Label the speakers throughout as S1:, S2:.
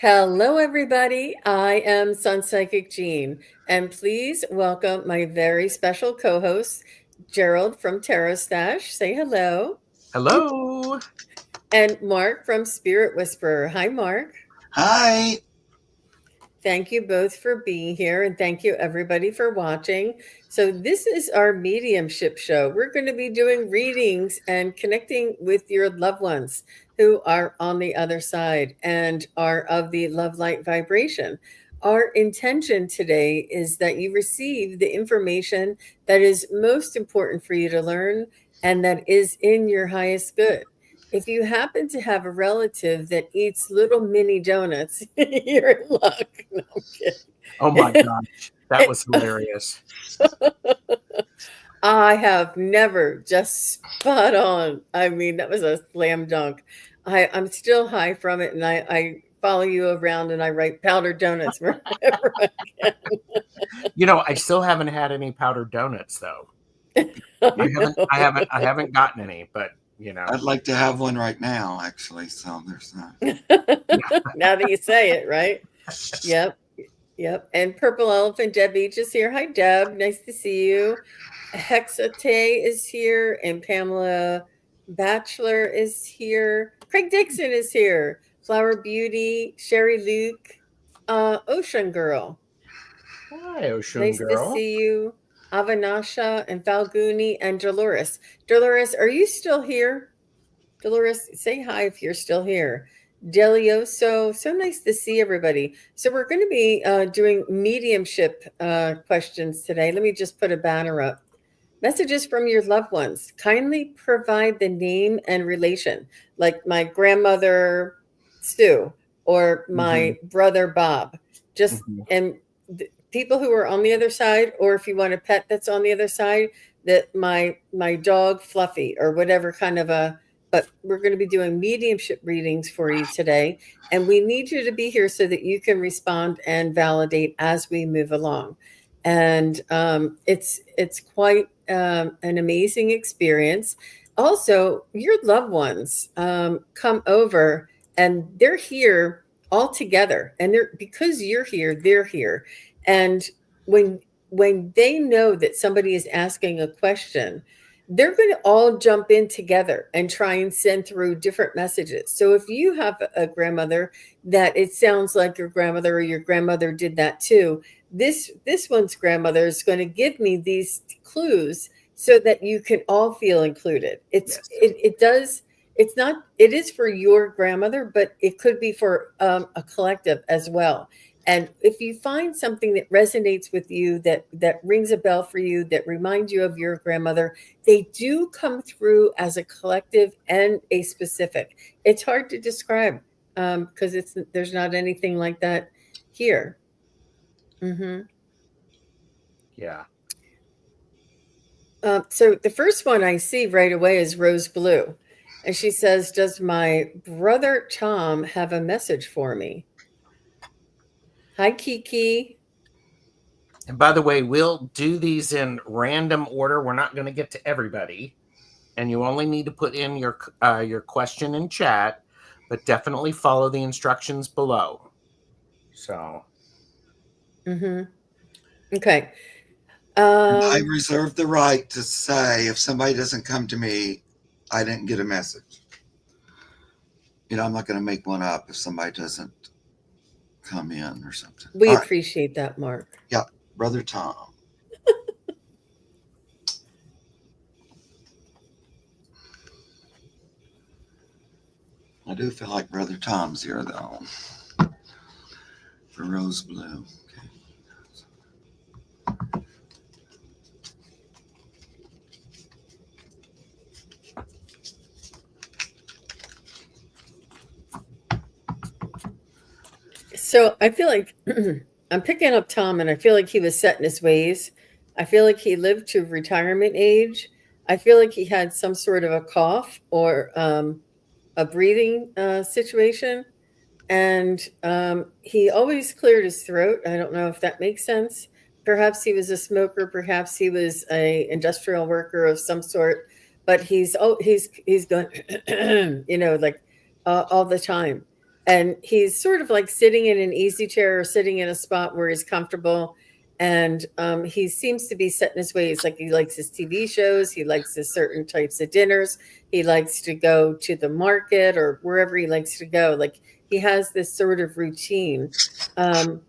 S1: Hello, everybody. I am SunPsychic Jean, and please welcome my very special co-host, Gerald from TarotStache. Say hello.
S2: Hello.
S1: And Mark from Spirit Whisperer. Hi, Mark.
S3: Hi.
S1: Thank you both for being here, and thank you everybody for watching. So this is our mediumship show. We're going to be doing readings and connecting with your loved ones who are on the other side and are of the love light vibration. Our intention today is that you receive the information that is most important for you to learn and that is in your highest good. If you happen to have a relative that eats little mini donuts, you're in luck. No, I'm kidding.
S2: Oh my gosh, that was hilarious.
S1: I have never just spot on. I mean, that was a slam dunk. I'm still high from it, and I follow you around and I write powdered donuts wherever I can.
S2: I still haven't had any powdered donuts though.
S1: I
S2: I haven't gotten any, but
S3: I'd like to have one right now, actually. So there's that.
S1: now that you say it, right? Yep. Yep. And Purple Elephant Deb Beach is here. Hi, Deb. Nice to see you. Hexate is here, and Pamela Batchelor is here. Craig Dixon is here. Flower Beauty, Sherry Luke, Ocean Girl.
S2: Hi, Ocean
S1: Nice
S2: Girl.
S1: to see you. Avanasha and Falguni and Dolores. Dolores, are you still here? Dolores, say hi if you're still here. Delioso, so nice to see everybody. So we're going to be doing mediumship questions today. Let me just put a banner up. Messages from your loved ones. Kindly provide the name and relation, like my grandmother Stu or my brother Bob. Just and people who are on the other side, or if you want a pet that's on the other side, that my dog Fluffy or whatever kind of a. But we're going to be doing mediumship readings for you today, and we need you to be here so that you can respond and validate as we move along. And it's quite an amazing experience. Also, your loved ones come over, and they're here all together, and they're because you're here, they're here. And when they know that somebody is asking a question, they're going to all jump in together and try and send through different messages. So if you have a grandmother that it sounds like your grandmother or your grandmother did that too, this one's grandmother is going to give me these clues so that you can all feel included. It is for your grandmother, but it could be for a collective as well. And if you find something that resonates with you, that rings a bell for you, that reminds you of your grandmother, they do come through as a collective and a specific. It's hard to describe because there's not anything like that here.
S2: Yeah.
S1: So the first one I see right away is Rose Blue. And she says, "Does my brother Tom have a message for me?" Hi, Kiki.
S2: And by the way, we'll do these in random order. We're not going to get to everybody, and you only need to put in your question in chat, but definitely follow the instructions below. So.
S1: Okay.
S3: I reserve the right to say if somebody doesn't come to me, I didn't get a message. I'm not going to make one up if somebody doesn't come in or something.
S1: We appreciate that, Mark.
S3: Yeah, Brother Tom. I do feel like Brother Tom's here, though, for Rose Blue.
S1: So I feel like I'm picking up Tom, and I feel like he was set in his ways. I feel like he lived to retirement age. I feel like he had some sort of a cough or a breathing situation. And he always cleared his throat. I don't know if that makes sense. Perhaps he was a smoker. Perhaps he was a industrial worker of some sort. But he's going, like all the time. and he's sort of like sitting in an easy chair or sitting in a spot where he's comfortable. And he seems to be set in his ways. Like he likes his TV shows. He likes his certain types of dinners. He likes to go to the market or wherever he likes to go. Like he has this sort of routine. I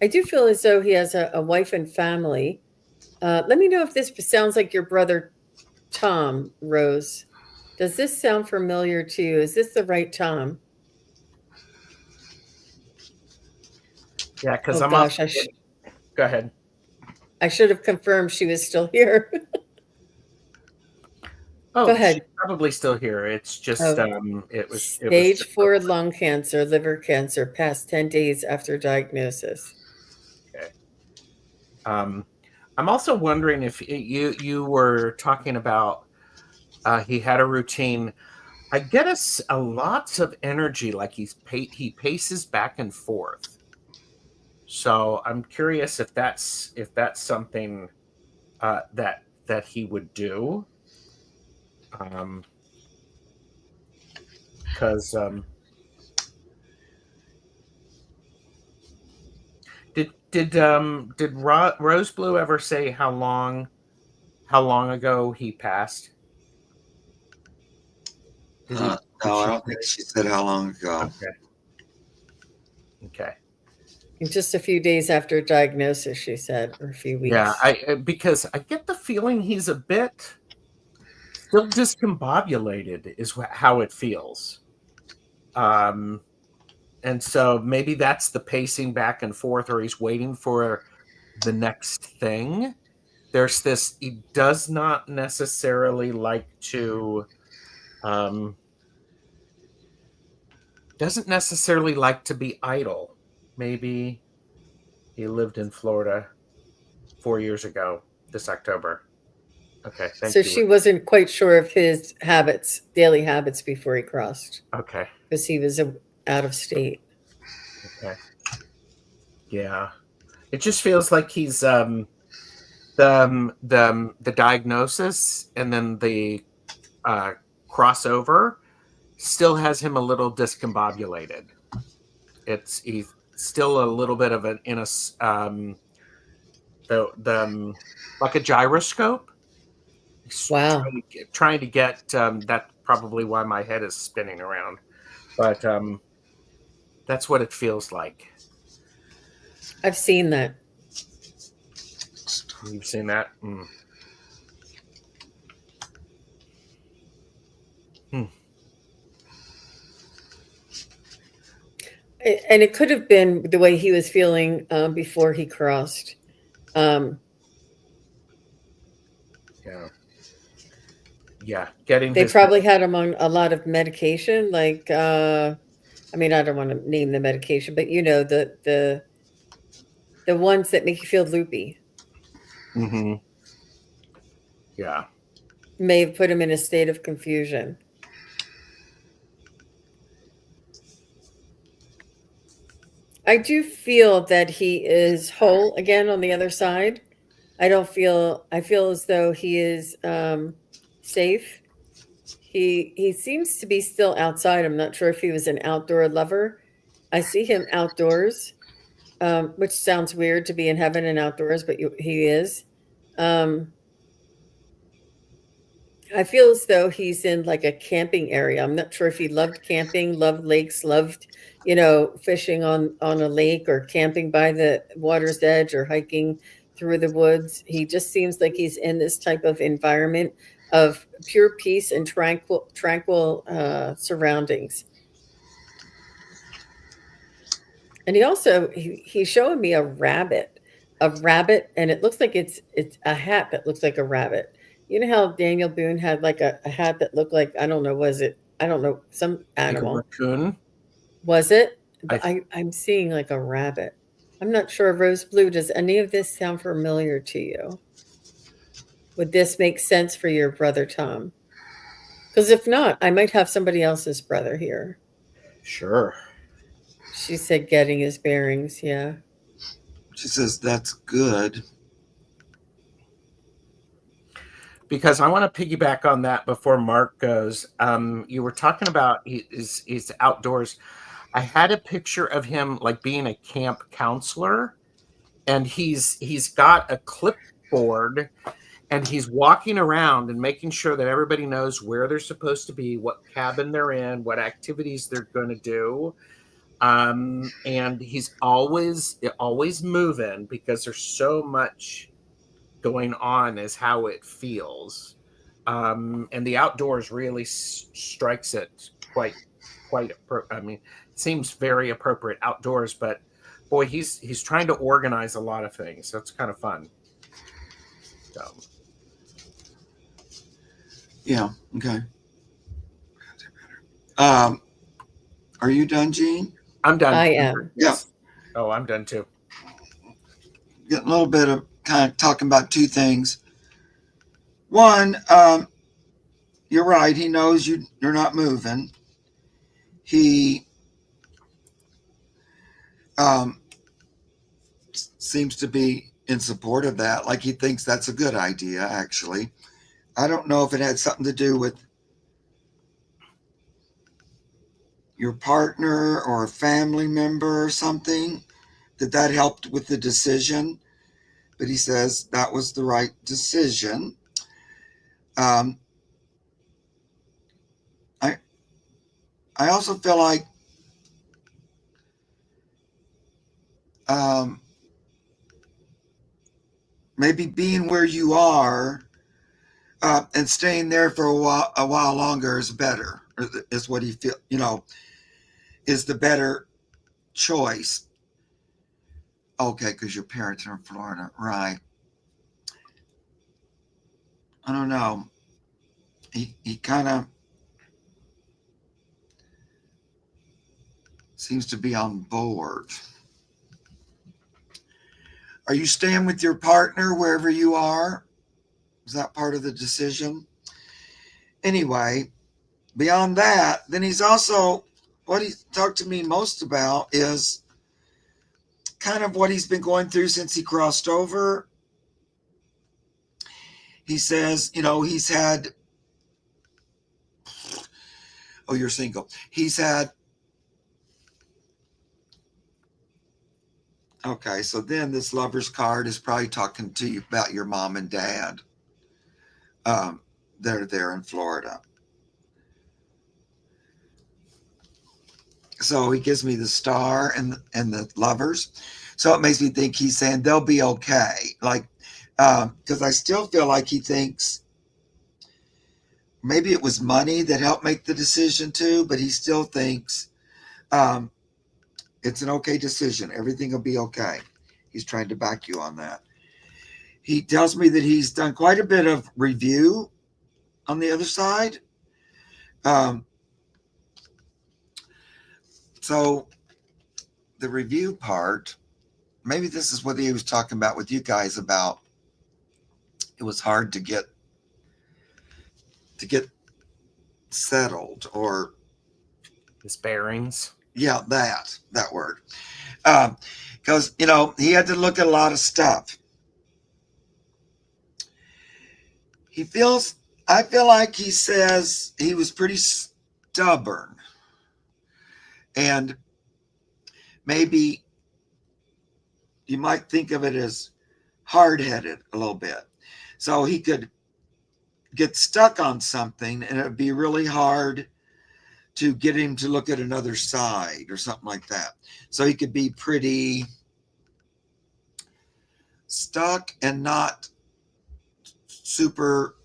S1: do feel as though he has a wife and family. Let me know if this sounds like your brother Tom, Rose. Does this sound familiar to you? Is this the right Tom?
S2: Yeah, because
S1: oh,
S2: I'm
S1: gosh,
S2: Go ahead.
S1: I should have confirmed she was still here.
S2: Oh,
S1: Go ahead.
S2: she's probably still here. It's just it was
S1: stage 4 lung cancer, liver cancer, past 10 days after diagnosis.
S2: Okay. I'm also wondering if you were talking about he had a routine. I get a lots of energy, like he paces back and forth. So I'm curious if that's something that he would do. Because did Rose Blue ever say how long ago he passed?
S3: No, I don't think she said how long ago.
S2: Okay.
S1: Just a few days after diagnosis, she said, or a few weeks.
S2: Yeah, because I get the feeling he's a bit still discombobulated, is how it feels. And so maybe that's the pacing back and forth, or he's waiting for the next thing. There's this, he does not necessarily like to, doesn't necessarily like to be idle. Maybe he lived in Florida 4 years ago this October. Okay, thank you.
S1: So she wasn't quite sure of his habits, daily habits, before he crossed.
S2: Okay.
S1: Because he was out of state.
S2: Okay. Yeah. It just feels like he's the diagnosis and then the crossover still has him a little discombobulated. He's still a little bit of like a gyroscope.
S1: Wow.
S2: Trying to get that's probably why my head is spinning around, but that's what it feels like.
S1: I've seen that.
S2: You've seen that? Mm.
S1: And it could have been the way he was feeling before he crossed.
S2: Yeah.
S1: They probably had him on a lot of medication, like I don't want to name the medication, but the ones that make you feel loopy.
S2: Mm-hmm. Yeah.
S1: May have put him in a state of confusion. I do feel that he is whole again on the other side. I feel as though he is safe. He seems to be still outside. I'm not sure if he was an outdoor lover. I see him outdoors, which sounds weird to be in heaven and outdoors, but he is. I feel as though he's in like a camping area. I'm not sure if he loved camping, loved lakes, loved, fishing on a lake or camping by the water's edge or hiking through the woods. He just seems like he's in this type of environment of pure peace and tranquil surroundings. And he's showing me a rabbit, and it looks like it's a hat that looks like a rabbit. You know how Daniel Boone had like a hat that looked like, I don't know, some animal.
S2: Like a raccoon?
S1: Was it? I'm seeing like a rabbit. I'm not sure, Rose Blue, does any of this sound familiar to you? Would this make sense for your brother Tom? Because if not, I might have somebody else's brother here.
S2: Sure.
S1: She said getting his bearings, yeah.
S3: She says that's good.
S2: Because I want to piggyback on that before Mark goes. You were talking about he's outdoors. I had a picture of him like being a camp counselor, and he's got a clipboard, and he's walking around and making sure that everybody knows where they're supposed to be, what cabin they're in, what activities they're going to do. And he's always moving because there's so much going on, is how it feels. And the outdoors really strikes it quite. I mean, it seems very appropriate outdoors, but boy, he's trying to organize a lot of things, so it's kind of fun. So.
S3: Yeah. Okay. Are you done, Jean?
S2: I'm done.
S1: I am.
S2: Yes. Yeah. Oh, I'm done too.
S3: Getting a little bit of kind of talking about two things. One, you're right. He knows you're not moving. He seems to be in support of that. Like he thinks that's a good idea, actually. I don't know if it had something to do with your partner or a family member or something, that helped with the decision. But he says that was the right decision. I also feel like maybe being where you are and staying there for a while longer is better, is what he feel, is the better choice. Okay, because your parents are in Florida, right? I don't know. He kind of seems to be on board. Are you staying with your partner wherever you are? Is that part of the decision? Anyway, beyond that, then he's also, what he talked to me most about is kind of what he's been going through since he crossed over. He says, he's had, oh, you're single. He's had, okay, so then this lover's card is probably talking to you about your mom and dad. They're there in Florida. So he gives me the star and the lovers. So it makes me think he's saying they'll be okay. Like, because I still feel like he thinks maybe it was money that helped make the decision too, but he still thinks it's an okay decision. Everything will be okay. He's trying to back you on that. He tells me that he's done quite a bit of review on the other side. So the review part, maybe this is what he was talking about with you guys about it was hard to get settled, or
S2: His bearings.
S3: Yeah, that word. Because, he had to look at a lot of stuff. I feel like he says he was pretty stubborn. And maybe you might think of it as hard-headed a little bit. So he could get stuck on something and it would be really hard to get him to look at another side or something like that. So he could be pretty stuck and not super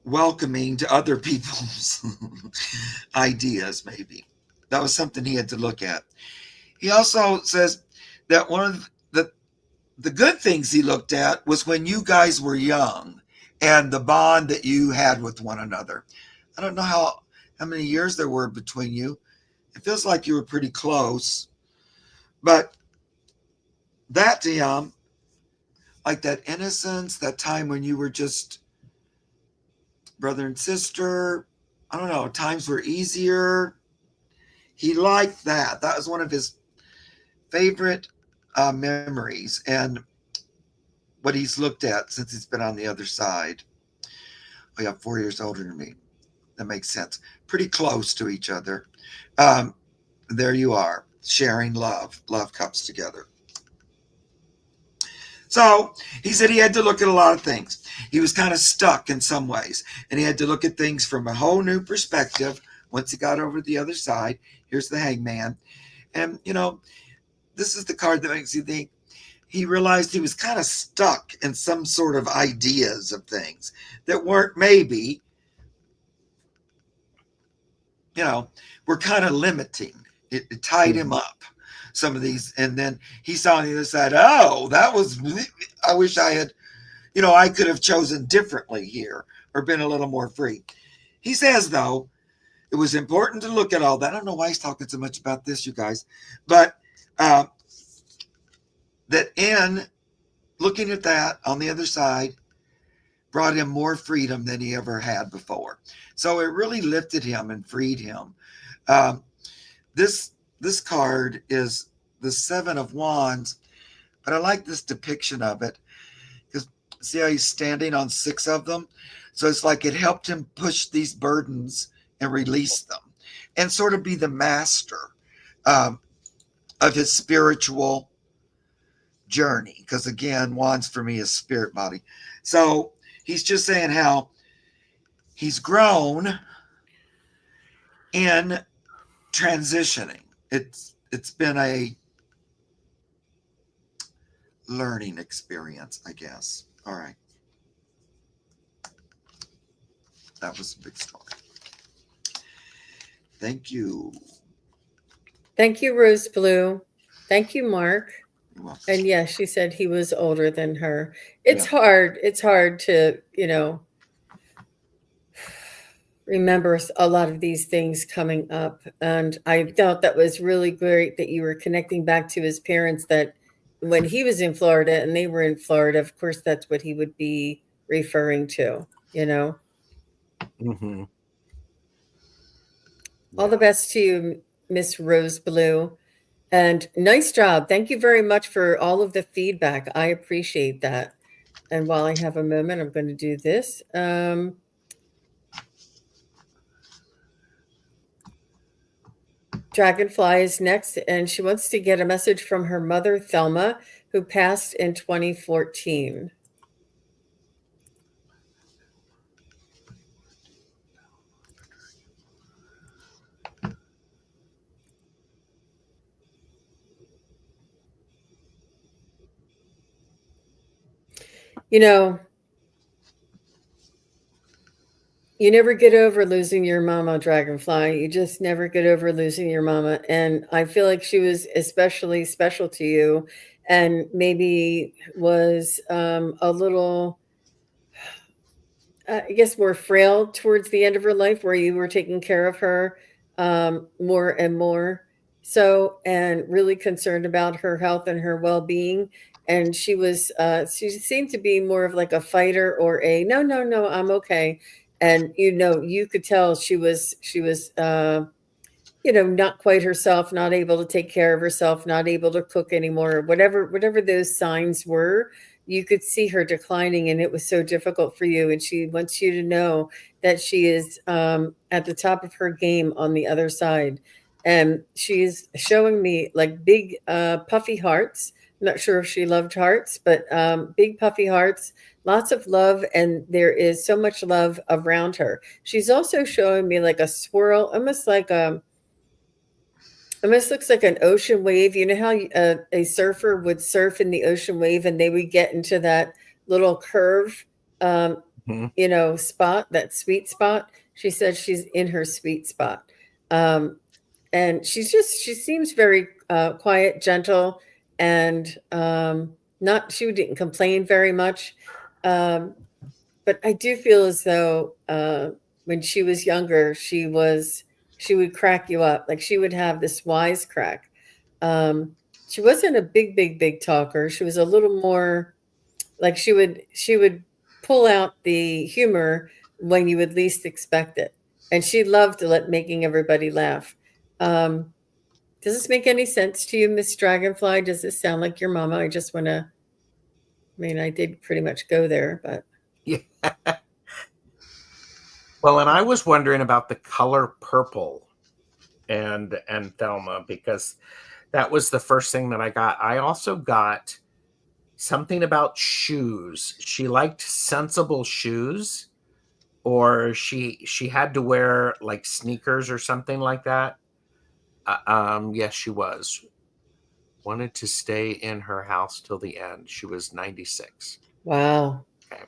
S3: welcoming to other people's ideas, maybe. That was something he had to look at. He also says that one of the good things he looked at was when you guys were young and the bond that you had with one another. I don't know how many years there were between you. It feels like you were pretty close. But that to him, like that innocence, that time when you were just brother and sister, I don't know, times were easier. He liked that. That was one of his favorite memories and what he's looked at since he's been on the other side. Oh yeah, 4 years older than me. That makes sense. pretty close to each other. There you are, sharing love cups together. So he said he had to look at a lot of things. He was kind of stuck in some ways, and he had to look at things from a whole new perspective. Once he got over the other side, here's the Hangman. And, this is the card that makes you think. He realized he was kind of stuck in some sort of ideas of things that weren't maybe, were kind of limiting. It tied him up, some of these. And then he saw on the other side, oh, I wish I had, I could have chosen differently here or been a little more free. He says, though, it was important to look at all that. I don't know why he's talking so much about this, you guys, but that in looking at that on the other side brought him more freedom than he ever had before. So it really lifted him and freed him. This card is the Seven of Wands, but I like this depiction of it because see how he's standing on 6 of them? So it's like it helped him push these burdens and release them and sort of be the master of his spiritual journey. Because again, Wands for me is spirit body. So he's just saying how he's grown in transitioning. It's been a learning experience, I guess. All right. That was a big story. Thank you.
S1: Thank you, Rose Blue. Thank you, Mark. And yeah, she said he was older than her. It's hard. It's hard to, remember a lot of these things coming up. And I thought that was really great that you were connecting back to his parents, that when he was in Florida and they were in Florida, of course, that's what he would be referring to,
S2: Mm-hmm.
S1: All the best to you, Miss Rose Blue. And nice job. Thank you very much for all of the feedback. I appreciate that. And while I have a moment, I'm going to do this. Dragonfly is next, and she wants to get a message from her mother, Thelma, who passed in 2014. You never get over losing your mama, Dragonfly. You just never get over losing your mama. And I feel like she was especially special to you and maybe was a little, I guess, more frail towards the end of her life, where you were taking care of her more and more. So, and really concerned about her health and her well-being. And she seemed to be more of like a fighter or a, no, I'm okay. And, you could tell she was not quite herself, not able to take care of herself, not able to cook anymore, whatever those signs were. You could see her declining, and it was so difficult for you. And she wants you to know that she is at the top of her game on the other side. And she's showing me like big puffy hearts. I'm not sure if she loved hearts, but big puffy hearts, lots of love. And there is so much love around her. She's also showing me like a swirl, almost looks like an ocean wave. You know how a surfer would surf in the ocean wave and they would get into that little curve, spot, that sweet spot. She said she's in her sweet spot. And she seems very quiet, gentle, and she didn't complain very much. But I do feel as though when she was younger, she would crack you up. Like she would have this wisecrack. She wasn't a big talker. She was a little more like she would pull out the humor when you would least expect it. And she loved making everybody laugh. Does this make any sense to you, Miss Dragonfly? Does this sound like your mama? I did pretty much go there, but
S2: yeah. Well, and I was wondering about the color purple and Thelma, because that was the first thing that I got. I also got something about shoes. She liked sensible shoes, or she had to wear like sneakers or something like that. Yes, she wanted to stay in her house till the end. She was 96.
S1: Wow.
S2: Okay.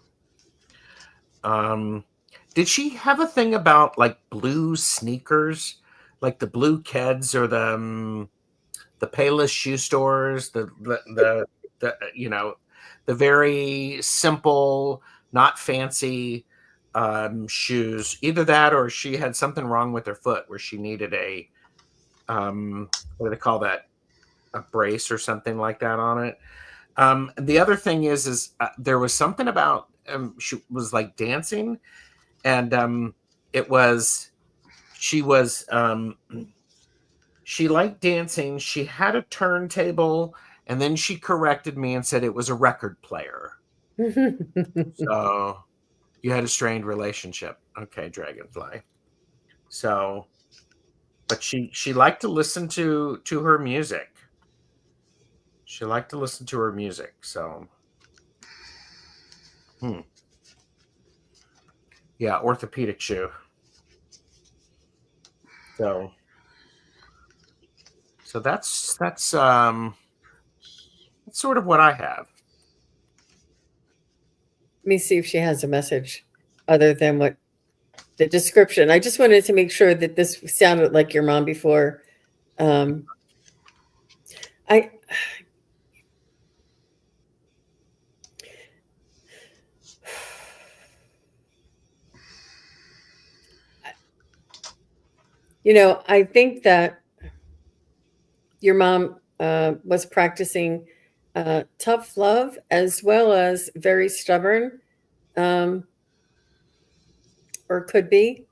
S2: Did she have a thing about like blue sneakers, like the blue Keds or the Payless shoe stores, the the very simple, not fancy shoes? Either that, or she had something wrong with her foot where she needed a what do they call that? A brace or something like that on it. The other thing is there was something about she was like dancing, and it was she was she liked dancing. She had a turntable, and then she corrected me and said it was a record player. So you had a strained relationship. Okay, Dragonfly. So, but she liked to listen to her music. She liked to listen to her music. So, yeah, orthopedic shoe. So that's sort of what I have.
S1: Let me see if she has a message other than what the description. I just wanted to make sure that this sounded like your mom before. I I think that your mom was practicing tough love as well as very stubborn, or could be.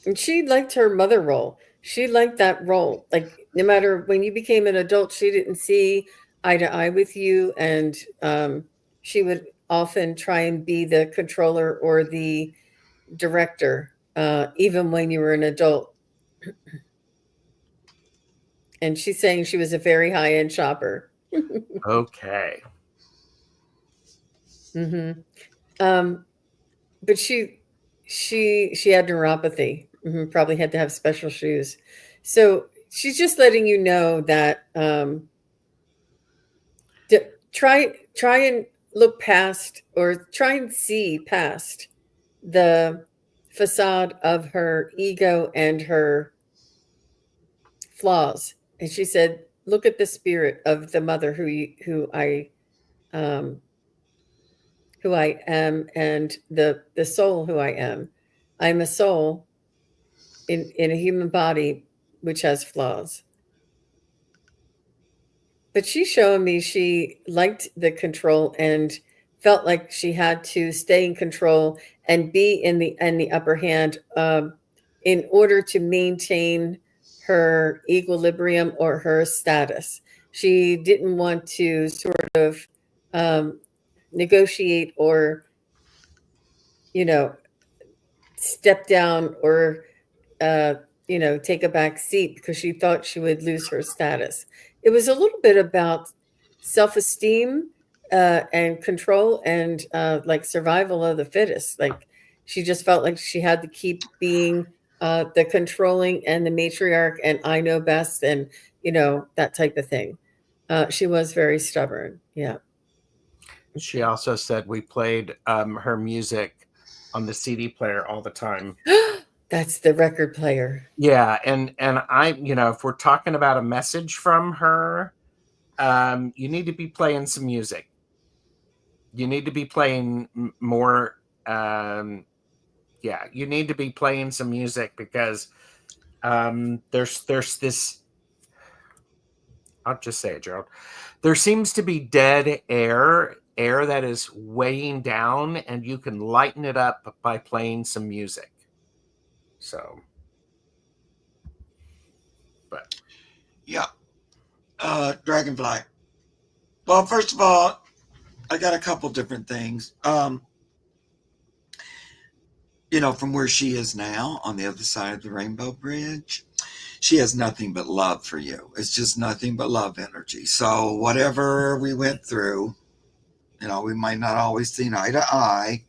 S1: And she liked her mother role. She liked that role. Like, no matter when you became an adult, she didn't see eye to eye with you. And she would often try and be the controller or the director, even when you were an adult. And she's saying she was a very high end shopper.
S2: Okay.
S1: Mm-hmm. But she had neuropathy. Probably had to have special shoes. So she's just letting you know that try and look past, or try and see past the facade of her ego and her flaws. And she said, look at the spirit of the mother who I am, and the soul who I am. I'm a soul in a human body which has flaws. But she's showing me she liked the control and felt like she had to stay in control and be in the upper hand, in order to maintain her equilibrium or her status. She didn't want to sort of negotiate or, step down or take a back seat because she thought she would lose her status. It was a little bit about self-esteem and control and like survival of the fittest. Like, she just felt like she had to keep being the controlling and the matriarch, and I know best, and that type of thing. She was very stubborn. Yeah.
S2: She also said we played her music on the CD player all the time.
S1: That's the record player.
S2: Yeah, and I, if we're talking about a message from her, you need to be playing some music. You need to be playing more. Yeah, you need to be playing some music, because there's this. I'll just say it, Gerald. There seems to be dead air that is weighing down, and you can lighten it up by playing some music. So, but
S3: yeah, Dragonfly. Well, first of all, I got a couple different things. from where she is now on the other side of the Rainbow Bridge, she has nothing but love for you. It's just nothing but love energy. So whatever we went through, we might not always see eye to eye,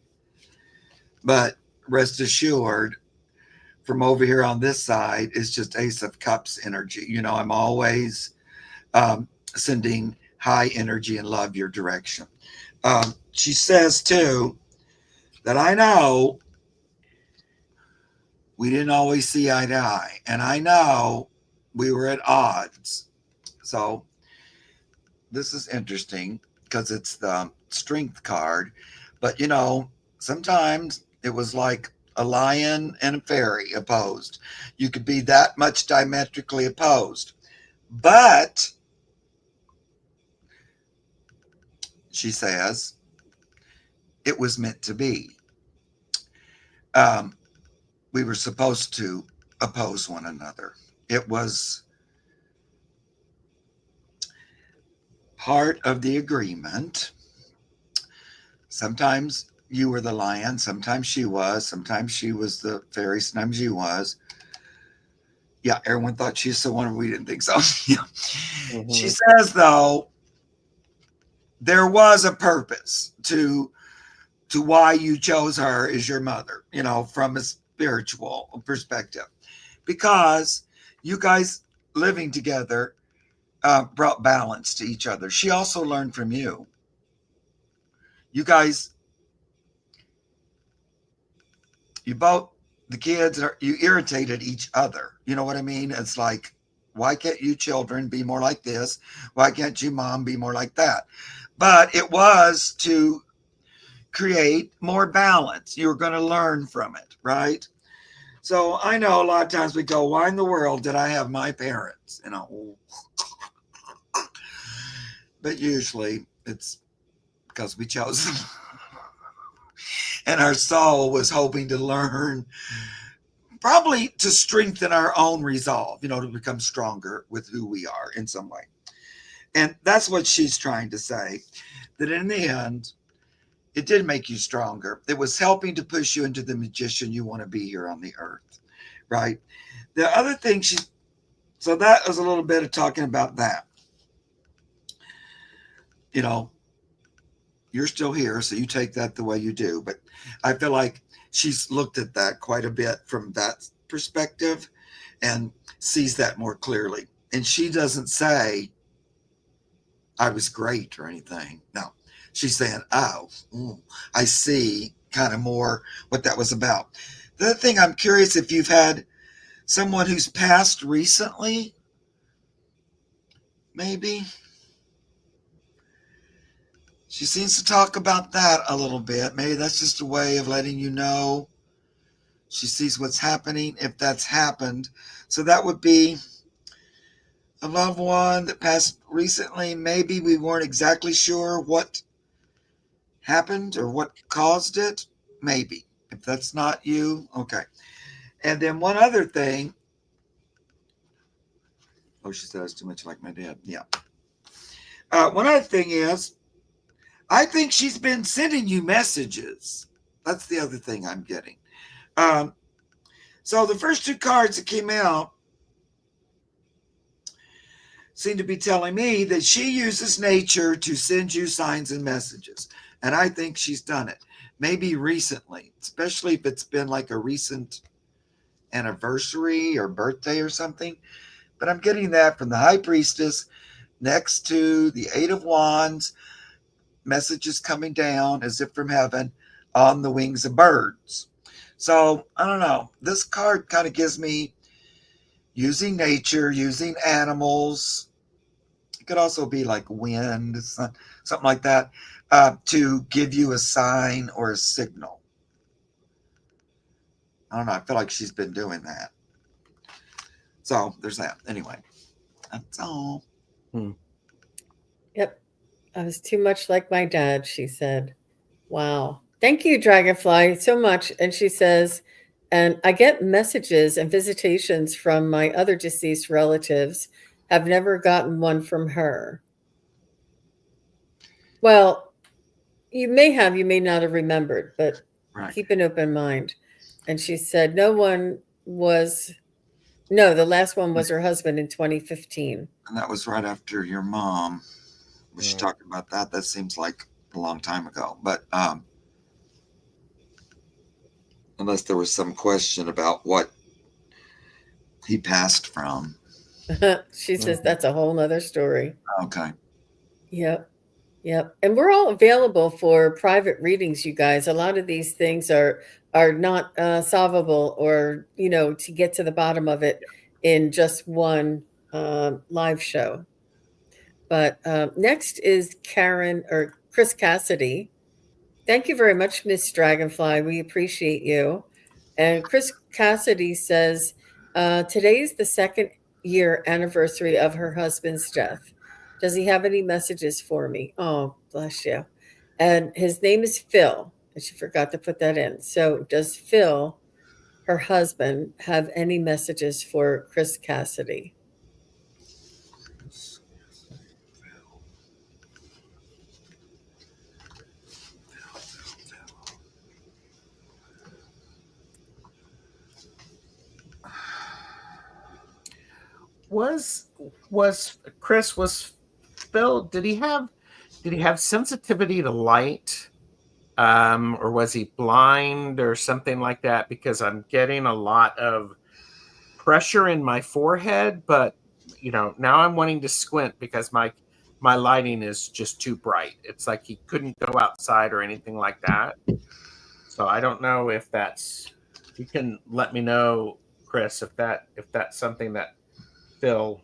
S3: but rest assured, from over here on this side, it's just Ace of Cups energy. I'm always sending high energy and love your direction. She says, too, that I know we didn't always see eye to eye. And I know we were at odds. So this is interesting because it's the strength card. But, sometimes it was like a lion and a fairy opposed. You could be that much diametrically opposed. But she says it was meant to be. We were supposed to oppose one another. It was part of the agreement. Sometimes you were the lion, sometimes she was the fairy, sometimes you was. Yeah, everyone thought she was so wonderful. We didn't think so. Yeah. Mm-hmm. She says, though, there was a purpose to why you chose her as your mother, from a spiritual perspective, because you guys living together brought balance to each other. She also learned from you. You guys, the kids, you irritated each other. You know what I mean? It's like, why can't you children be more like this? Why can't you mom be more like that? But it was to create more balance. You were going to learn from it, right? So I know a lot of times we go, why in the world did I have my parents? But usually it's because we chose them. And our soul was hoping to learn, probably to strengthen our own resolve, to become stronger with who we are in some way. And that's what she's trying to say, that in the end, it did make you stronger. It was helping to push you into the magician you want to be here on the earth, right? The other thing so that was a little bit of talking about that. You're still here, so you take that the way you do. But I feel like she's looked at that quite a bit from that perspective and sees that more clearly. And she doesn't say, I was great or anything. No, she's saying, I see kind of more what that was about. The other thing, I'm curious if you've had someone who's passed recently, maybe. She seems to talk about that a little bit. Maybe that's just a way of letting you know she sees what's happening if that's happened. So that would be a loved one that passed recently. Maybe we weren't exactly sure what happened or what caused it. Maybe. If that's not you, okay. And then one other thing. Oh, she says too much like my dad. Yeah. One other thing is, I think she's been sending you messages. That's the other thing I'm getting. So the first two cards that came out seem to be telling me that she uses nature to send you signs and messages. And I think she's done it. Maybe recently, especially if it's been like a recent anniversary or birthday or something. But I'm getting that from the High Priestess next to the Eight of Wands. Messages coming down as if from heaven on the wings of birds. So I don't know. This card kind of gives me using nature, using animals. It could also be like wind, something like that, to give you a sign or a signal. I don't know. I feel like she's been doing that. So there's that. Anyway, that's all.
S1: Yep. I was too much like my dad, she said. Wow. Thank you, Dragonfly, so much. And she says, and I get messages and visitations from my other deceased relatives. Have never gotten one from her. Well, you may have, you may not have remembered, but keep an open mind. And she said the last one was her husband in 2015.
S3: And that was right after your mom. Was she talking about that? That seems like a long time ago. But unless there was some question about what he passed from.
S1: She says that's a whole nother story.
S3: Okay.
S1: Yep. Yep. And we're all available for private readings, you guys. A lot of these things are not solvable, or, to get to the bottom of it in just one live show. But next is Chris Cassidy. Thank you very much, Miss Dragonfly. We appreciate you. And Chris Cassidy says, today is the 2nd-year anniversary of her husband's death. Does he have any messages for me? Oh, bless you. And his name is Phil. And she forgot to put that in. So does Phil, her husband, have any messages for Chris Cassidy?
S2: Was Phil, did he have sensitivity to light? Or was he blind or something like that? Because I'm getting a lot of pressure in my forehead, but now I'm wanting to squint because my lighting is just too bright. It's like he couldn't go outside or anything like that. So I don't know if you can let me know, Chris, if that's something that Phil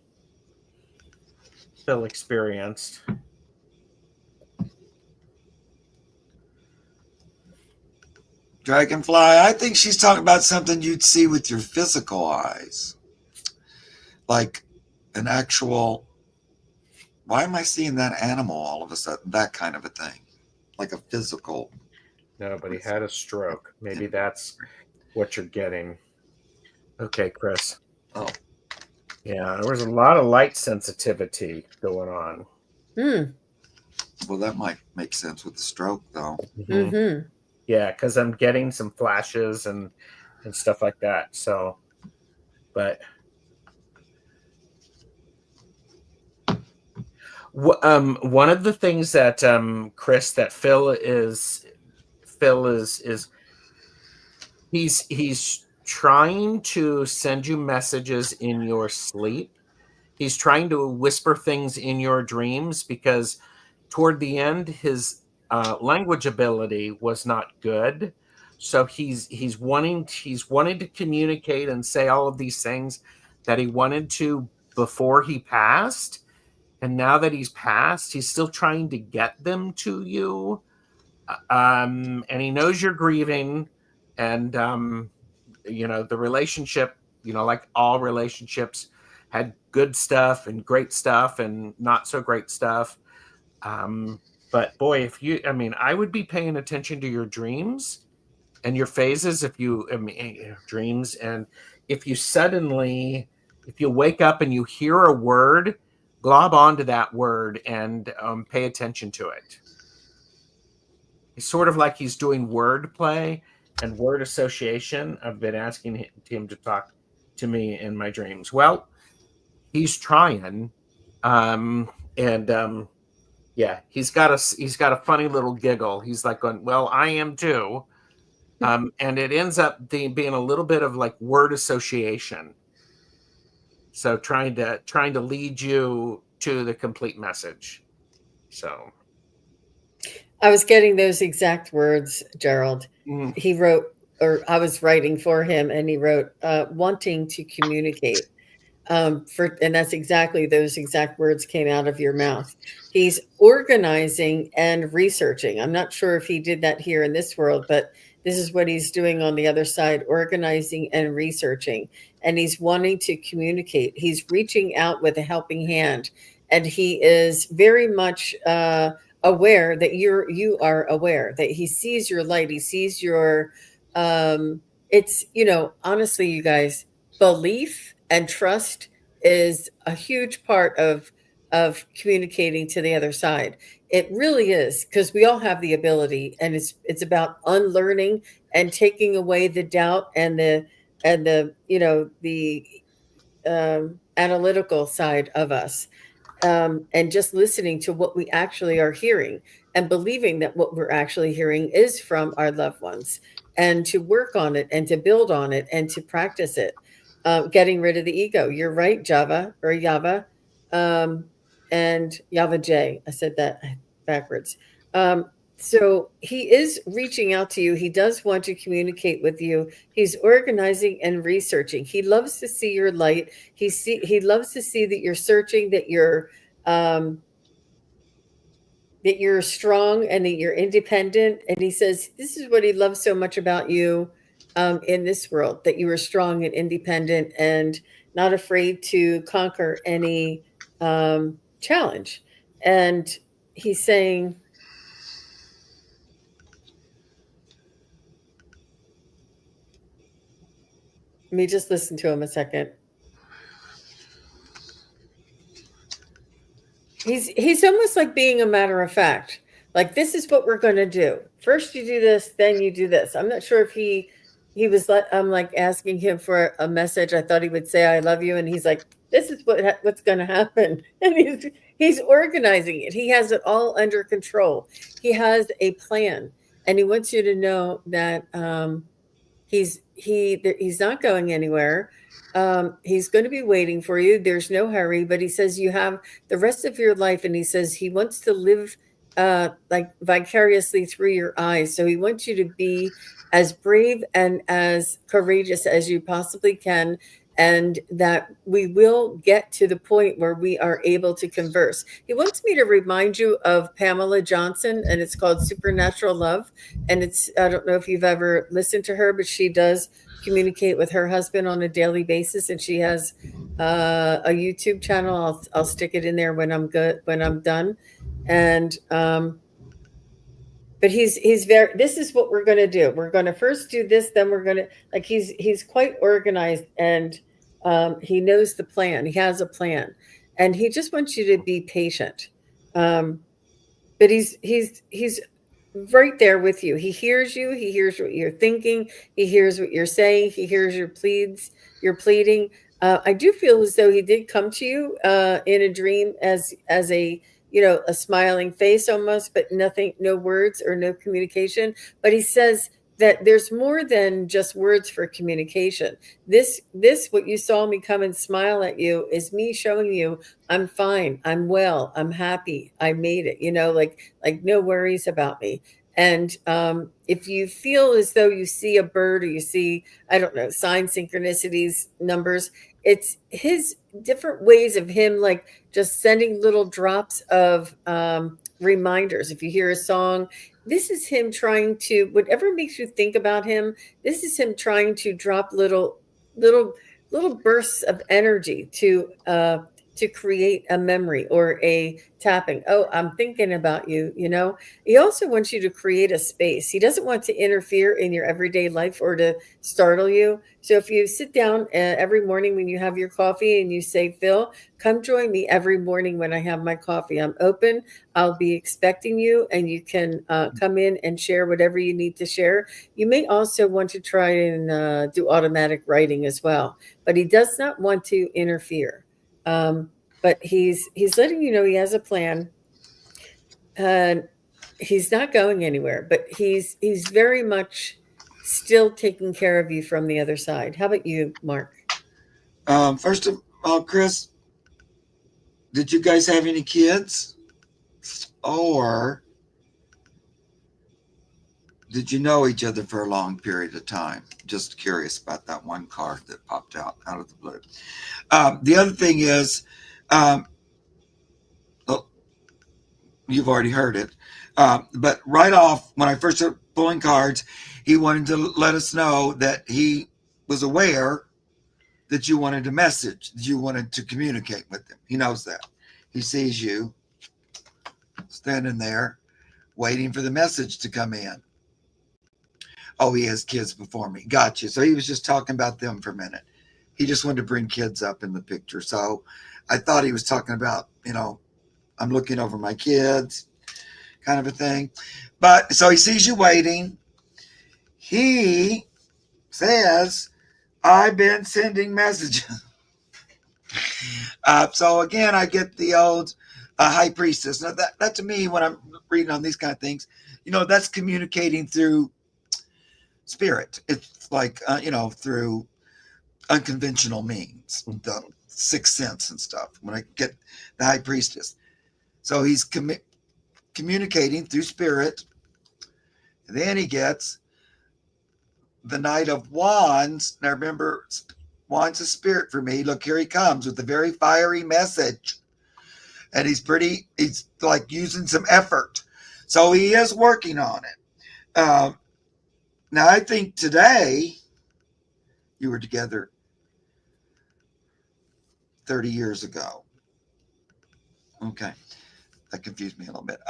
S2: experienced.
S3: Dragonfly, I think she's talking about something you'd see with your physical eyes. Like an actual, why am I seeing that animal all of a sudden? That kind of a thing. Like a physical.
S2: No, but he had a stroke. Maybe that's what you're getting. Okay, Chris.
S3: Oh.
S2: Yeah, there was a lot of light sensitivity going on.
S3: Well, that might make sense with the stroke, though.
S1: Mm-hmm.
S2: Yeah, because I'm getting some flashes and stuff like that. So, but one of the things that Chris, that Phil is he's trying to send you messages in your sleep. He's trying to whisper things in your dreams, because toward the end, his language ability was not good. So he's wanting to communicate and say all of these things that he wanted to before he passed. And now that he's passed, he's still trying to get them to you. And he knows you're grieving, and the relationship, like all relationships, had good stuff and great stuff and not so great stuff. But boy, I would be paying attention to your dreams and your phases. Dreams, and if you wake up and you hear a word, glob onto that word and pay attention to it. It's sort of like he's doing word play and word association. I've been asking him to talk to me in my dreams. Well, he's trying, yeah, he's got a funny little giggle. He's like going, "Well, I am too," and it ends up being a little bit of like word association. So trying to lead you to the complete message. So
S1: I was getting those exact words, Gerald. He wrote, or I was writing for him, and he wrote, wanting to communicate. And that's exactly, those exact words came out of your mouth. He's organizing and researching. I'm not sure if he did that here in this world, but this is what he's doing on the other side, organizing and researching. And he's wanting to communicate. He's reaching out with a helping hand. And he is very much aware that you are aware, that he sees your light. He sees your, it's, honestly, you guys, belief and trust is a huge part of of communicating to the other side. It really is, because we all have the ability, and it's about unlearning and taking away the doubt and the analytical side of us, and just listening to what we actually are hearing and believing that what we're actually hearing is from our loved ones, and to work on it and to build on it and to practice it, getting rid of the ego. You're right, Java or Yava, um, and Yava J. I said that backwards. So he is reaching out to you. He does want to communicate with you. He's organizing and researching. He loves to see your light. He loves to see that you're searching, um, that you're strong and that you're independent. And he says this is what he loves so much about you, in this world, that you are strong and independent and not afraid to conquer any challenge. And he's saying, let me just listen to him a second. He's almost like being a matter of fact. Like, this is what we're going to do. First you do this, then you do this. I'm not sure if he was I'm like asking him for a message. I thought he would say I love you, and he's like, this is what's going to happen. And he's organizing it. He has it all under control. He has a plan, and he wants you to know that he's not going anywhere. He's going to be waiting for you. There's no hurry, but he says you have the rest of your life, and he says he wants to live like vicariously through your eyes. So he wants you to be as brave and as courageous as you possibly can, and that we will get to the point where we are able to converse. He wants me to remind you of Pamela Johnson, and it's called Supernatural Love. And I don't know if you've ever listened to her, but she does communicate with her husband on a daily basis, and she has a YouTube channel. I'll stick it in there when I'm done. And but he's very, this is what we're going to do. We're going to first do this, then we're going to, like, he's quite organized, and he knows the plan. He has a plan, and he just wants you to be patient. But he's right there with you. He hears you. He hears what you're thinking. He hears what you're saying. He hears your pleading. I do feel as though he did come to you in a dream as a a smiling face almost, but nothing, no words or no communication. But he says that there's more than just words for communication. This what you saw me come and smile at you is me showing you I'm fine, I'm well, I'm happy, I made it, like no worries about me. And if you feel as though you see a bird, or you see, I don't know, sign synchronicities, numbers, it's his different ways of him, like just sending little drops of reminders. If you hear a song, this is him trying to, whatever makes you think about him, this is him trying to drop little bursts of energy to create a memory or a tapping. Oh, I'm thinking about you. He also wants you to create a space. He doesn't want to interfere in your everyday life or to startle you. So if you sit down every morning when you have your coffee and you say, Phil, come join me every morning when I have my coffee. I'm open. I'll be expecting you, and you can come in and share whatever you need to share. You may also want to try and do automatic writing as well, but he does not want to interfere. But he's letting you know he has a plan, and he's not going anywhere, but he's very much still taking care of you from the other side. How about you, Mark?
S3: First of all, Chris, did you guys have any kids, or did you know each other for a long period of time? Just curious about that one card that popped out of the blue. The other thing is, you've already heard it, but right off, when I first started pulling cards, he wanted to let us know that he was aware that you wanted a message, that you wanted to communicate with him. He knows that. He sees you standing there waiting for the message to come in. Oh, he has kids before me. Gotcha. So he was just talking about them for a minute. he just wanted to bring kids up in the picture. So I thought he was talking about, I'm looking over my kids kind of a thing. But so he sees you waiting. He says, I've been sending messages. So again, I get the old high priestess. Now that to me, when I'm reading on these kind of things, that's communicating through spirit. It's like, through unconventional means, the sixth sense and stuff. When I get the high priestess, so he's communicating through spirit. And then he gets the Knight of Wands. Now remember, Wands is spirit for me. Look, here he comes with a very fiery message. And he's like using some effort. So he is working on it. Now, I think today you were together 30 years ago. Okay. That confused me a little bit.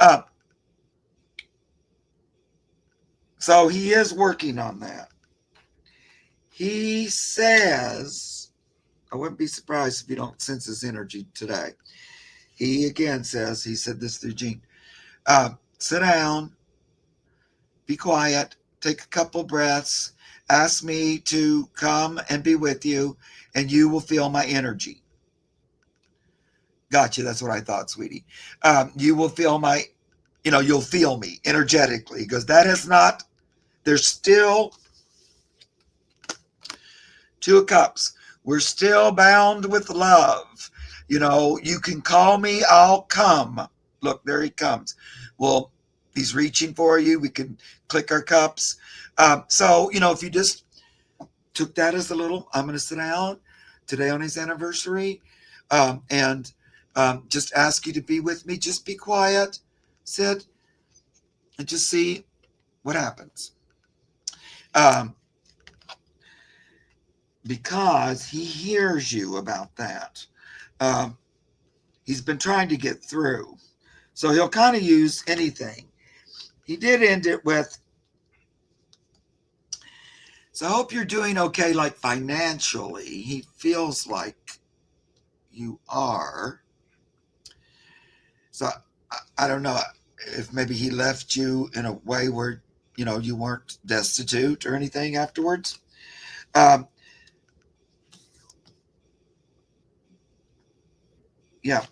S3: So he is working on that. He says, I wouldn't be surprised if you don't sense his energy today. He again says, he said this through Jean, sit down, be quiet, take a couple breaths, ask me to come and be with you, and you will feel my energy. Gotcha, that's what I thought, sweetie. You will feel you'll feel me energetically, because that is not, there's still Two of Cups. We're still bound with love. You can call me, I'll come. Look, there he comes. Well, he's reaching for you. We can click our cups. So, if you just took that as a little, I'm going to sit down today on his anniversary, and just ask you to be with me. Just be quiet, sit, and just see what happens. Because he hears you about that. He's been trying to get through. So he'll kind of use anything. He did end it with, so I hope you're doing okay, like financially. He feels like you are. So I don't know if maybe he left you in a way where, you weren't destitute or anything afterwards. Yeah.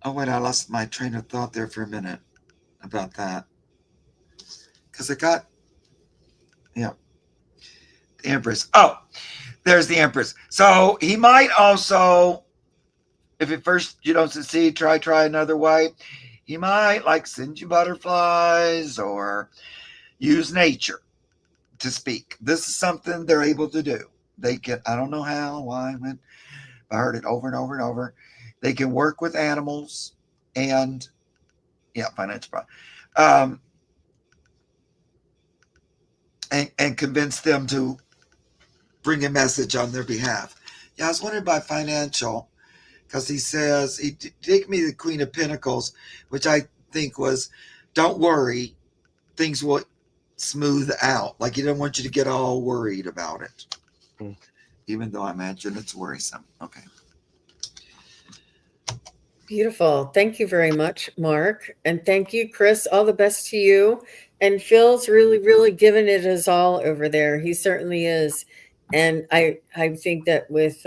S3: Oh, wait, I lost my train of thought there for a minute about that. Because the Empress. Oh, there's the Empress. So he might also, if at first you don't succeed, try another way. He might like send you butterflies or use nature to speak. This is something they're able to do. They can, I don't know how, why, when. I heard it over and over and over. They can work with animals and, financial problem. And convince them to bring a message on their behalf. Yeah, I was wondering about financial, because he says, he take me the Queen of Pentacles, which I think was, don't worry, things will smooth out. Like he didn't want you to get all worried about it. Even though I imagine it's worrisome. Okay.
S1: Beautiful. Thank you very much, Mark. And thank you, Chris. All the best to you. And Phil's really, really giving it his all over there. He certainly is. And I think that with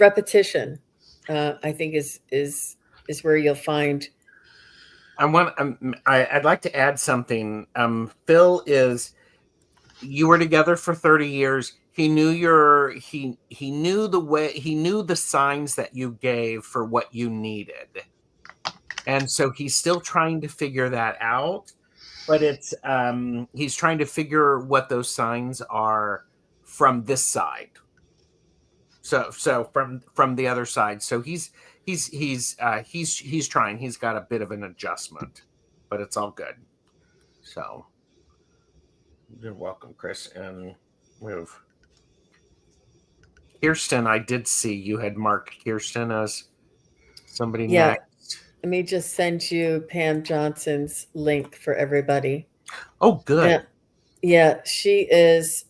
S1: repetition, I think is where you'll find.
S2: I'd like to add something. Phil you were together for 30 years. He knew he knew the signs that you gave for what you needed. And so he's still trying to figure that out, but he's trying to figure what those signs are from this side. So from the other side. So he's trying. He's got a bit of an adjustment, but it's all good. So you're welcome, Chris. And move. Kirsten, I did see you had marked Kirsten as somebody next.
S1: Let me just send you Pam Johnson's link for everybody.
S2: Oh, good.
S1: Yeah, she is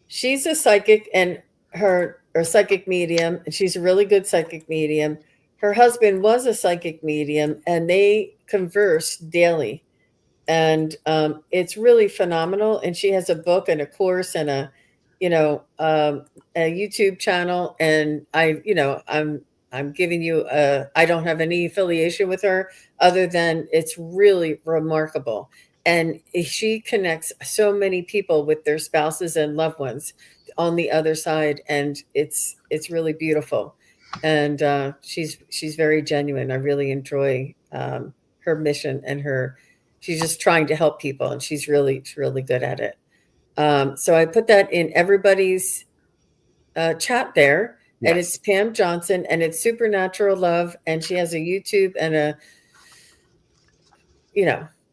S1: she's a psychic and her or psychic medium, and she's a really good psychic medium. Her husband was a psychic medium, and they converse daily, and it's really phenomenal. And she has a book and a course and a, you know, a YouTube channel. And I'm giving you a. I don't have any affiliation with her other than it's really remarkable. And she connects so many people with their spouses and loved ones on the other side, and it's really beautiful. And she's very genuine. I really enjoy her mission and her. She's just trying to help people, and she's really good at it. So I put that in everybody's chat there, and
S2: Yes.
S1: it's Pam Johnson, and it's Supernatural Love, and she has a YouTube and a,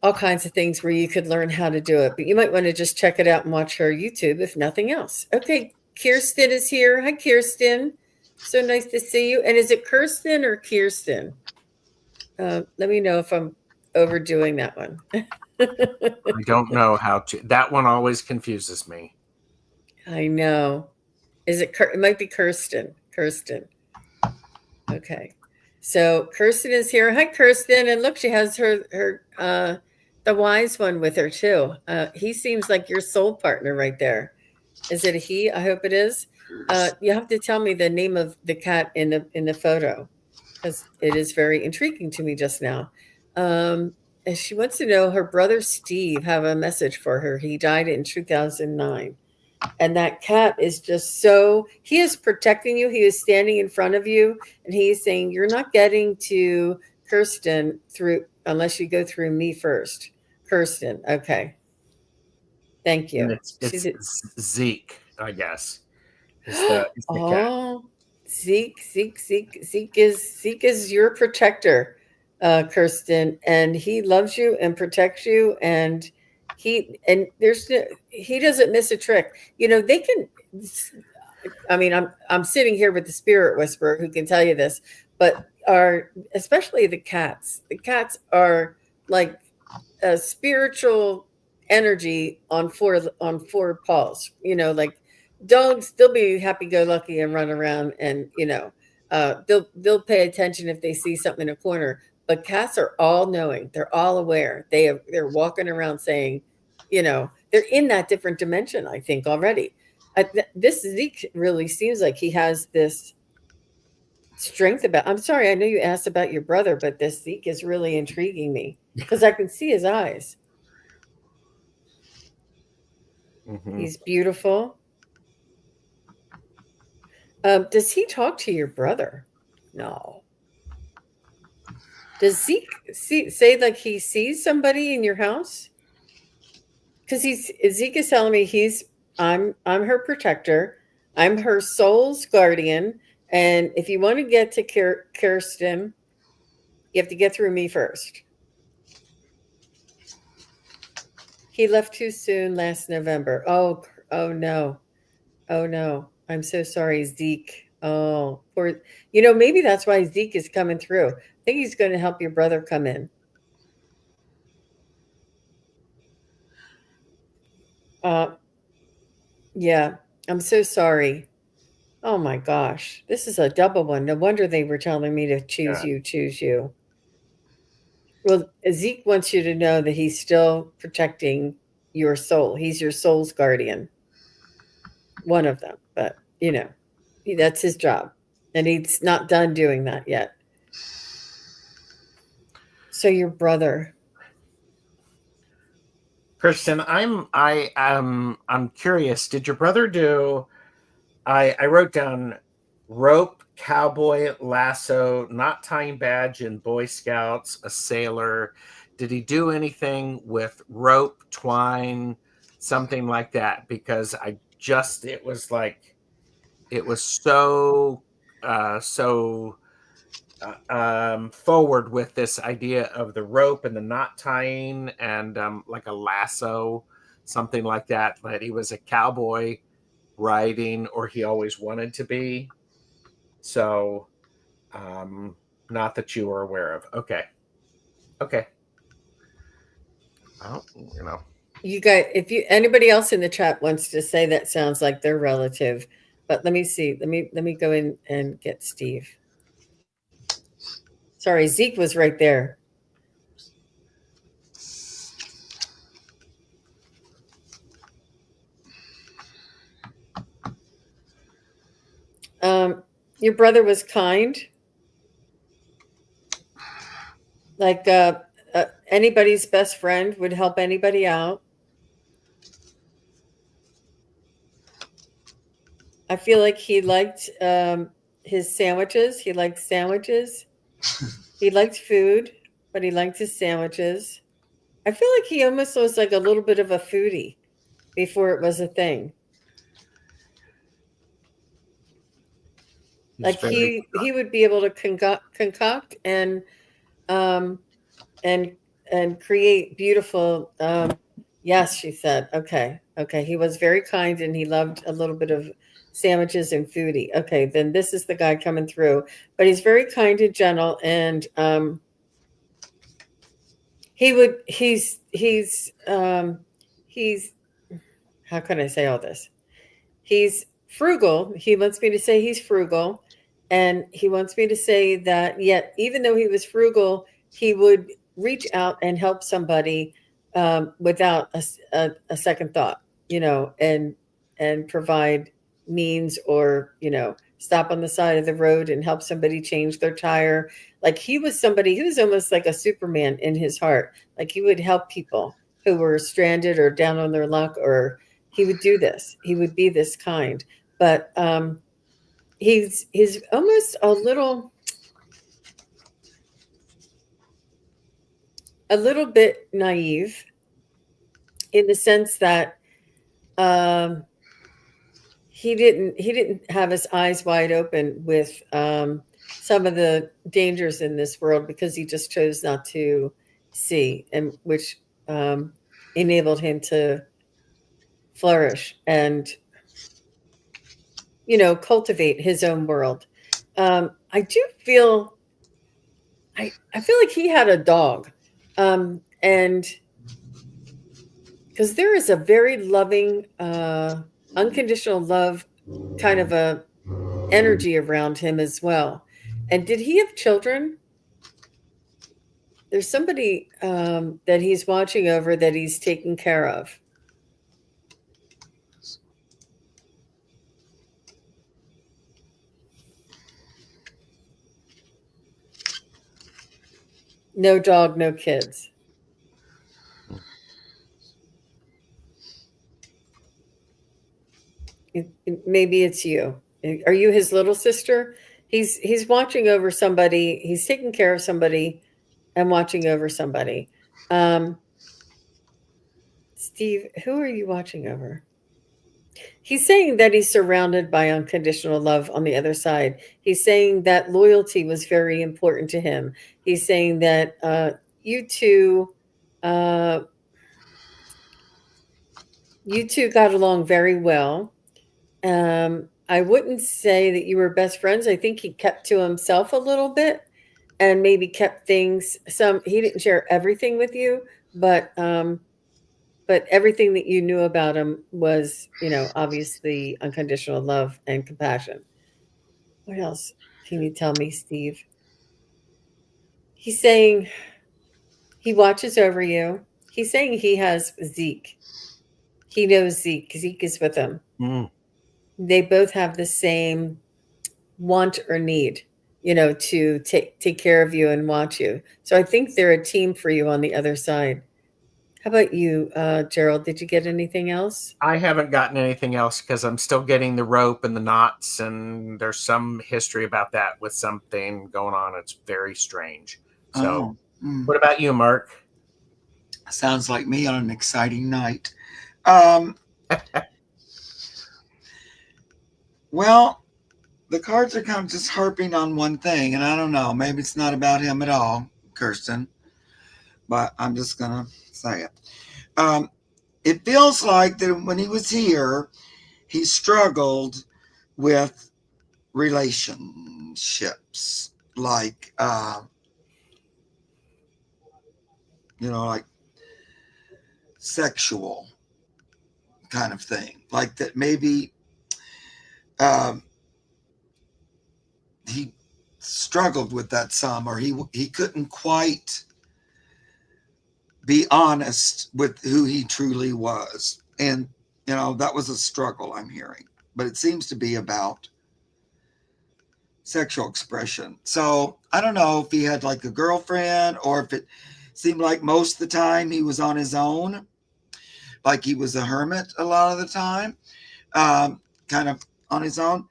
S1: all kinds of things where you could learn how to do it. But you might want to just check it out and watch her YouTube if nothing else. Okay, Kirsten is here. Hi, Kirsten. So nice to see you. And is it Kirsten or Kirsten? Let me know if I'm overdoing that one.
S2: I don't know how to. That one always confuses me.
S1: I know. Is it? It might be Kirsten. Kirsten. Okay. So Kirsten is here. Hi, Kirsten. And look, she has her the wise one with her too. He seems like your soul partner right there. Is it a he? I hope it is. You have to tell me the name of the cat in the photo, because it is very intriguing to me just now. And she wants to know her brother Steve have a message for her. He died in 2009. And that cat is just so, he is protecting you. He is standing in front of you, and he's saying, you're not getting to Kirsten through unless you go through me first. Kirsten. Okay. Thank you.
S2: And it's Zeke, I guess. Is the cat.
S1: Zeke is your protector, Kirsten, and he loves you and protects you, and he doesn't miss a trick. They can. I mean, I'm sitting here with the spirit whisperer who can tell you this, but especially the cats. The cats are like a spiritual energy on four paws. Like dogs, they'll be happy-go-lucky and run around, and they'll pay attention if they see something in a corner. But cats are all knowing; they're all aware. They're walking around saying, they're in that different dimension. I think already. This Zeke really seems like he has this strength about. I'm sorry, I know you asked about your brother, but this Zeke is really intriguing me because I can see his eyes.
S2: Mm-hmm.
S1: He's beautiful. Does he talk to your brother? No. Does Zeke say like he sees somebody in your house? Because Zeke is telling me I'm her protector. I'm her soul's guardian. And if you want to get to Kirsten, you have to get through me first. He left too soon last November. Oh no. Oh no. I'm so sorry, Zeke. Oh, poor. Maybe that's why Zeke is coming through. I think he's going to help your brother come in. Yeah. I'm so sorry. Oh my gosh. This is a double one. No wonder they were telling me to choose you. Well, Zeke wants you to know that he's still protecting your soul. He's your soul's guardian. One of them, but that's his job, and he's not done doing that yet. So your brother,
S2: Kirsten, I'm curious. Did your brother do? I wrote down rope, cowboy, lasso, knot tying badge in Boy Scouts, a sailor. Did he do anything with rope, twine, something like that? Because it was so forward with this idea of the rope and the knot tying and like a lasso, something like that. That he was a cowboy riding, or he always wanted to be. So, not that you were aware of. Okay. Oh,
S1: You guys, if anybody else in the chat wants to say that sounds like their relative, but let me see. Let me go in and get Steve. Sorry, Zeke was right there. Your brother was kind. Like anybody's best friend, would help anybody out. I feel like he liked his sandwiches. He liked sandwiches. He liked food, but he liked his sandwiches. I feel like he almost was like a little bit of a foodie before it was a thing. Like he would be able to concoct and create beautiful. Yes, she said. Okay. He was very kind and he loved a little bit of sandwiches and foodie. Okay, then this is the guy coming through, but he's very kind and gentle, and he's how can I say all this? He's frugal. He wants me to say he's frugal, and he wants me to say that yet, even though he was frugal, he would reach out and help somebody without a second thought, and provide means, or stop on the side of the road and help somebody change their tire. Like he was almost like a Superman in his heart. Like he would help people who were stranded or down on their luck, or he would do this. He would be this kind. But he's almost a little bit naive, in the sense that he didn't have his eyes wide open with some of the dangers in this world, because he just chose not to see, and which enabled him to flourish and cultivate his own world. I do feel I feel like he had a dog, and because there is a very loving unconditional love kind of a energy around him as well. And did he have children? There's somebody that he's watching over, that he's taking care of. No dog, no kids. Maybe it's you. Are you his little sister? He's watching over somebody. He's taking care of somebody and watching over somebody. Steve, who are you watching over? He's saying that he's surrounded by unconditional love on the other side. He's saying that loyalty was very important to him. He's saying that you two got along very well. I wouldn't say that you were best friends. I think he kept to himself a little bit, and maybe kept things. He didn't share everything with you, but everything that you knew about him was, obviously unconditional love and compassion. What else can you tell me, Steve? He's saying he watches over you. He's saying he has Zeke. He knows Zeke. Zeke is with him. They both have the same want or need, to take care of you and watch you. So I think they're a team for you on the other side. How about you, Gerald? Did you get anything else?
S2: I haven't gotten anything else, because I'm still getting the rope and the knots, and there's some history about that with something going on. It's very strange. So, What about you, Mark?
S3: Sounds like me on an exciting night. Well, the cards are kind of just harping on one thing, and I don't know. Maybe it's not about him at all, Kirsten, but I'm just going to say it. It feels like that when he was here, he struggled with relationships, like, like sexual kind of thing, like that maybe he struggled with that some, or he couldn't quite be honest with who he truly was. And, that was a struggle I'm hearing. But it seems to be about sexual expression. So I don't know if he had like a girlfriend, or if it seemed like most of the time he was on his own, like he was a hermit a lot of the time, kind of on his own.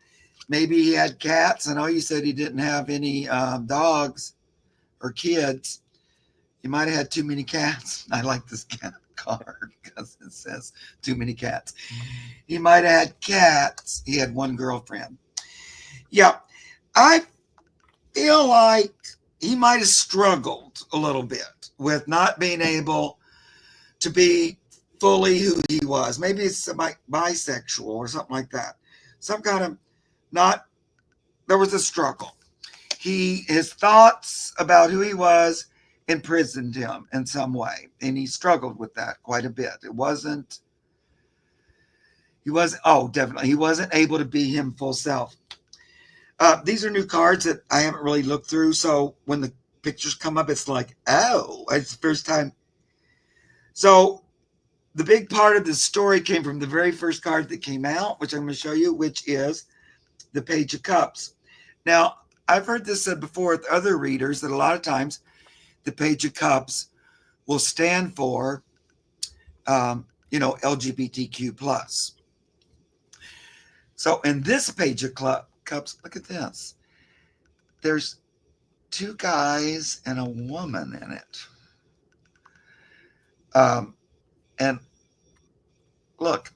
S3: Maybe he had cats. I know you said he didn't have any dogs or kids. He might have had too many cats. I like this cat card because it says too many cats. He might have had cats. He had one girlfriend. Yeah, I feel like he might have struggled a little bit with not being able to be fully who he was. Maybe it's bisexual or something like that. Some kind of there was a struggle. His thoughts about who he was imprisoned him in some way, and he struggled with that quite a bit. He wasn't able to be him full self. These are new cards that I haven't really looked through, so when the pictures come up, it's like, oh, it's the first time. So the big part of the story came from the very first card that came out, which I'm going to show you, which is the Page of Cups. Now, I've heard this said before with other readers that a lot of times the Page of Cups will stand for, LGBTQ plus. So in this Page of Cups, look at this. There's two guys and a woman in it. And look,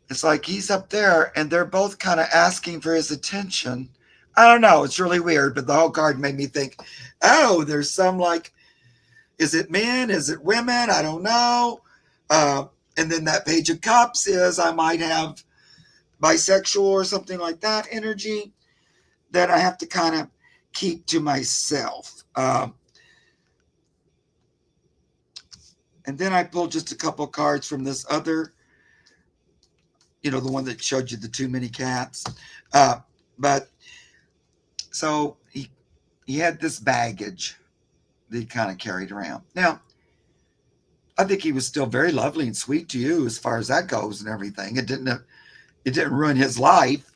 S3: it's like he's up there and they're both kind of asking for his attention. I don't know. It's really weird, but the whole card made me think, oh, there's some like, is it men? Is it women? I don't know. And then that Page of Cups is I might have bisexual or something like that energy that I have to kind of keep to myself. And then I pulled just a couple cards from this other, the one that showed you the too many cats. But so he had this baggage that he kind of carried around. Now, I think he was still very lovely and sweet to you as far as that goes and everything. It didn't ruin his life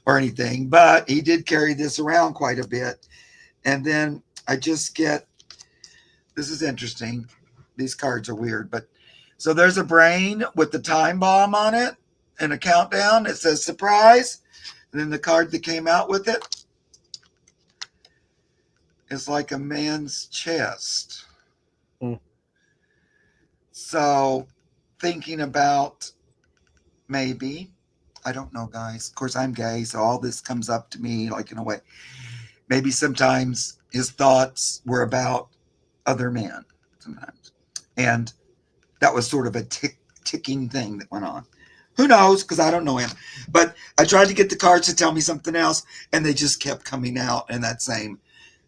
S3: or anything, but he did carry this around quite a bit. And then I just get, this is interesting. These cards are weird, but so there's a brain with the time bomb on it and a countdown. It says surprise. And then the card that came out with it is like a man's chest. So thinking about maybe, I don't know, guys. Of course, I'm gay, so all this comes up to me like in a way. Maybe sometimes his thoughts were about other men sometimes. And that was sort of a ticking thing that went on. Who knows? Because I don't know him. But I tried to get the cards to tell me something else, and they just kept coming out in that same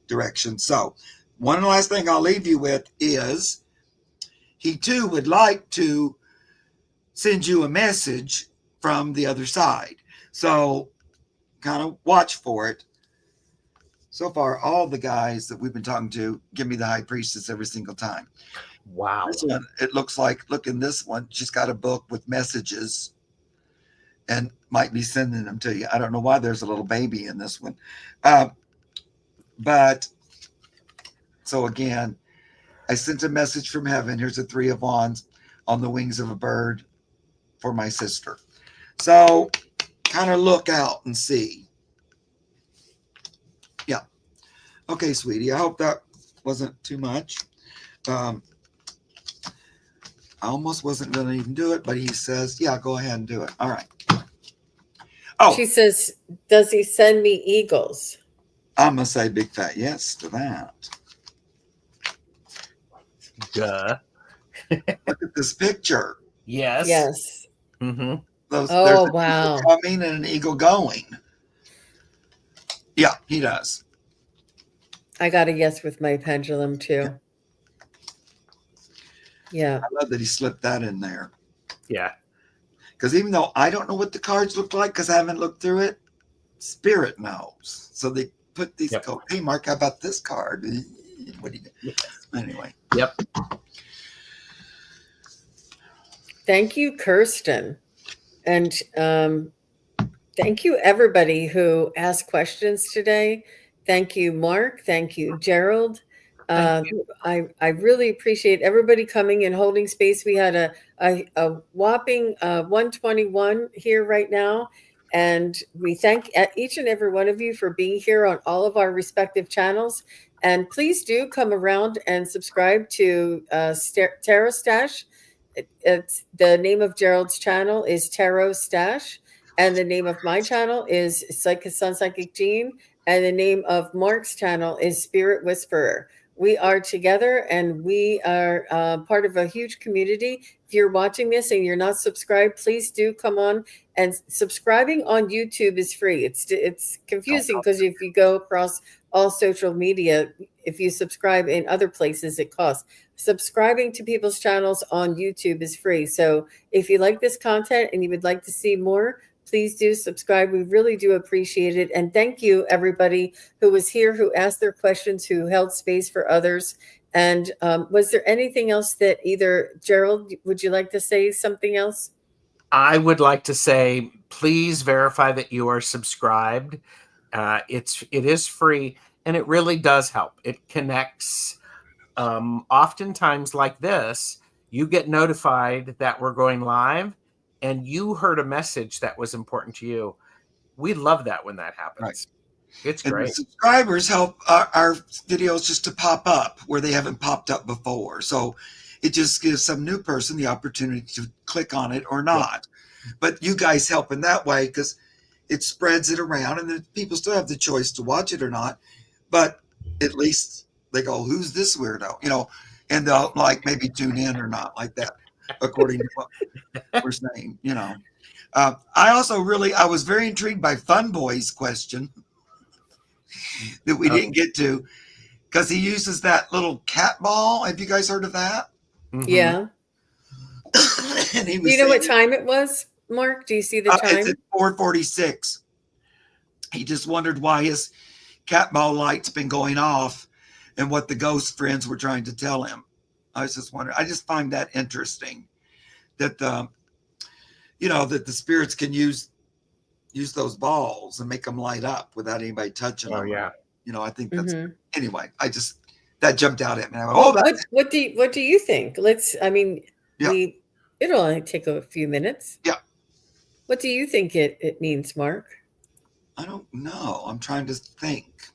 S3: direction. So one last thing I'll leave you with is he too would like to send you a message from the other side. So kind of watch for it. So far, all the guys that we've been talking to give me the High Priestess every single time.
S2: Wow.
S3: This one, it looks like, look in this one, she's got a book with messages and might be sending them to you. I don't know why there's a little baby in this one. But so again, I sent a message from heaven. Here's a 3 of Wands on the wings of a bird for my sister. So kind of look out and see. Yeah. Okay, sweetie. I hope that wasn't too much. I almost wasn't going to even do it, but he says, yeah, go ahead and do it. All right. Oh,
S1: She says, does he send me eagles?
S3: I'm going to say big fat yes to that.
S2: Duh.
S3: Look at this picture.
S2: Yes.
S1: Yes.
S2: Mm-hmm.
S3: There's
S1: Oh,
S3: an
S1: wow.
S3: eagle coming and an eagle going. Yeah, he does.
S1: I got a yes with my pendulum too. Yeah.
S3: I love that he slipped that in there.
S2: Yeah.
S3: Because even though I don't know what the cards look like because I haven't looked through it, Spirit knows. So they put these,
S2: Yep.
S3: hey, Mark, how about this card? What do you
S2: Yes.
S3: Anyway.
S2: Yep.
S1: Thank you, Kirsten. And thank you, everybody who asked questions today. Thank you, Mark. Thank you, Gerald.
S2: Thank you.
S1: I really appreciate everybody coming and holding space. We had a whopping 121 here right now. And we thank each and every one of you for being here on all of our respective channels. And please do come around and subscribe to TarotStache. It's the name of Gerald's channel is TarotStache. And the name of my channel is SunPsychic Jean. And the name of Mark's channel is Spirit Whisperer. We are together and we are part of a huge community. If you're watching this and you're not subscribed, please do come on. And subscribing on YouTube is free. It's confusing because if you go across all social media, if you subscribe in other places, it costs. Subscribing to people's channels on YouTube is free. So if you like this content and you would like to see more, please do subscribe. We really do appreciate it. And thank you, everybody who was here, who asked their questions, who held space for others. And was there anything else that either, Gerald, would you like to say something else?
S2: I would like to say, please verify that you are subscribed. It is free, and it really does help. It connects. Oftentimes, like this, you get notified that we're going live, and you heard a message that was important to you. We love that when that happens.
S3: Right.
S2: It's
S3: And
S2: great.
S3: the subscribers help our videos just to pop up where they haven't popped up before. So it just gives some new person the opportunity to click on it or not. Yeah. But you guys help in that way because it spreads it around and then people still have the choice to watch it or not. But at least they go, who's this weirdo? You know, and they'll like maybe tune in or not like that, according to what we're saying, you know. I was very intrigued by Fun Boy's question that we didn't get to because he uses that little cat ball. Have you guys heard of that?
S1: Mm-hmm. Yeah.
S3: And he was
S1: Do you know what time it was, Mark? Do you see the time?
S3: It's at 4:46. He just wondered why his cat ball light's been going off and what the ghost friends were trying to tell him. I was just wondering. I just find that interesting that that the spirits can use those balls and make them light up without anybody touching them.
S2: Yeah.
S3: I think that's anyway. That jumped out at me. I went,
S1: what do you think? It'll only take a few minutes.
S3: Yeah.
S1: What do you think it means, Mark?
S3: I don't know. I'm trying to think.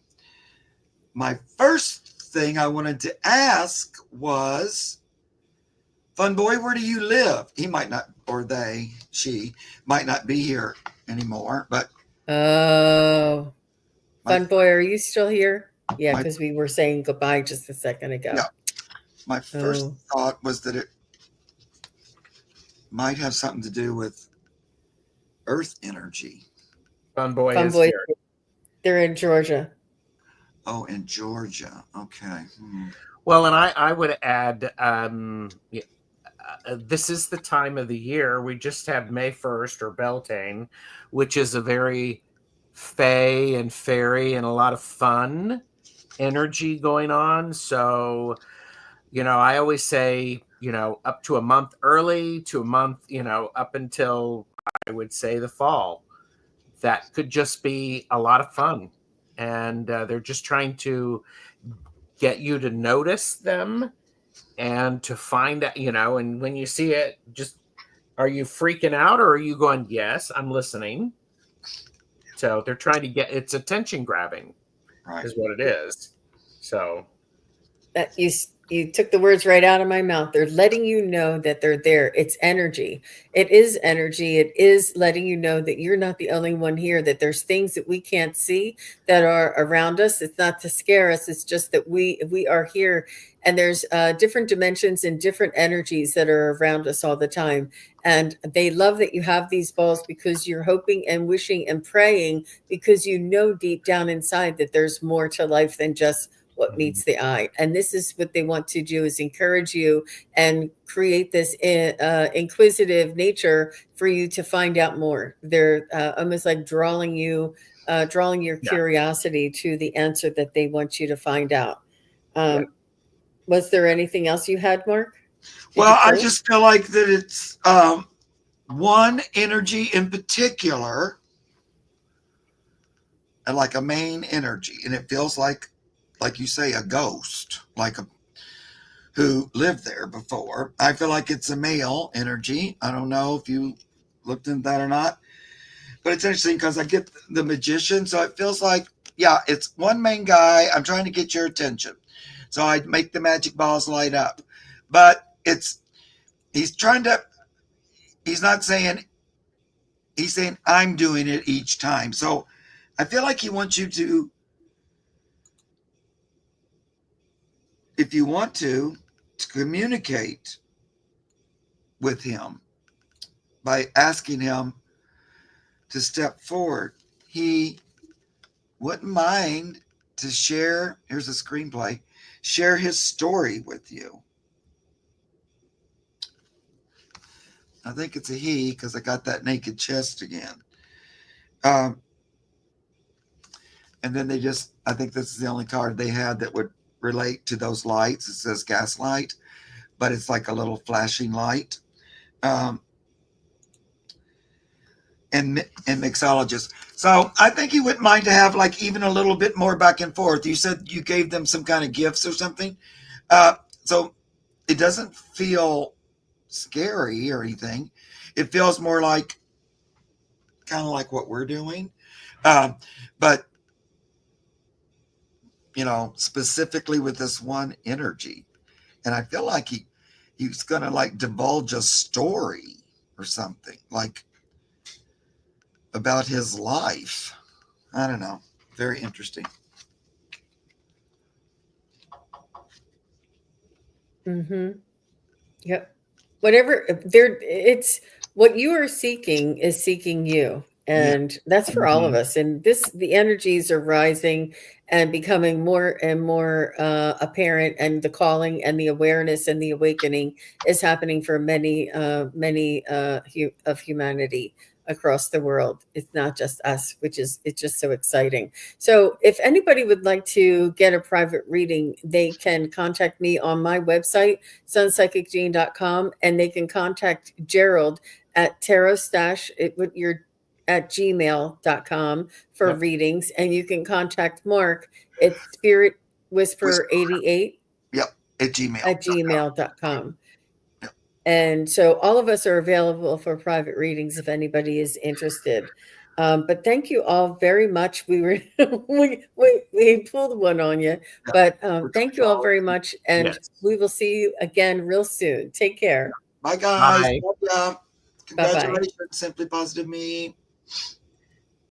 S3: My first thing I wanted to ask was, Fun Boy, where do you live? He might not, or she might not be here anymore, but.
S1: Oh, Fun Boy, are you still here? Yeah, because we were saying goodbye just a second ago.
S3: Yeah. My first thought was that it might have something to do with earth energy.
S2: Fun Boy is here.
S1: They're in Georgia.
S3: Oh, in Georgia. Okay.
S2: Well, and I would add, this is the time of the year. We just had May 1st or Beltane, which is a very fae and fairy and a lot of fun energy going on. So, I always say, up to a month early to a month, up until I would say the fall. That could just be a lot of fun. And they're just trying to get you to notice them and to find out, and when you see it, just, are you freaking out or are you going, yes, I'm listening? So they're trying to get, it's attention grabbing, right, is what it is. So
S1: that you took the words right out of my mouth. They're letting you know that they're there. It's energy. It is energy. It is letting you know that you're not the only one here, that there's things that we can't see that are around us. It's not to scare us. It's just that we are here, and there's different dimensions and different energies that are around us all the time. And they love that you have these balls because you're hoping and wishing and praying because you know deep down inside that there's more to life than just what meets the eye. And this is what they want to do, is encourage you and create this inquisitive nature for you to find out more. They're almost like drawing your curiosity to the answer that they want you to find out. Was there anything else you had, Mark?
S3: Well, I just feel like that it's one energy in particular, and like a main energy, and it feels like you say, a ghost, who lived there before. I feel like it's a male energy. I don't know if you looked into that or not, but it's interesting because I get the Magician, so it feels like, yeah, it's one main guy. I'm trying to get your attention, so I make the magic balls light up, but he's not saying, he's saying I'm doing it each time. So I feel like he wants you to, if you want to communicate with him by asking him to step forward. He wouldn't mind to share, here's a screenplay, share his story with you. I think it's a he because I got that naked chest again. And then I think this is the only card they had that would relate to those lights. It says gaslight, but it's like a little flashing light. And mixologist. So I think you wouldn't mind to have like even a little bit more back and forth. You said you gave them some kind of gifts or something. So it doesn't feel scary or anything. It feels more like kind of like what we're doing. But specifically with this one energy. And I feel like he's going to like divulge a story or something like about his life. I don't know. Very interesting.
S1: Mm-hmm. Yep. Whatever it's what you are seeking is seeking you. And that's for all of us. And the energies are rising and becoming more and more apparent, and the calling and the awareness and the awakening is happening for many of humanity across the world. It's not just us, it's just so exciting. So if anybody would like to get a private reading, they can contact me on my website, SunPsychicJean.com, and they can contact Gerald at TarotStache at gmail.com for readings. And you can contact Mark at Spirit Whisperer 88
S3: at
S1: gmail.com. And so all of us are available for private readings if anybody is interested. But thank you all very much. We pulled one on you, but thank you all very much. And we will see you again real soon. Take care.
S3: Bye, guys.
S2: Bye.
S3: Congratulations, Simply Positive Me.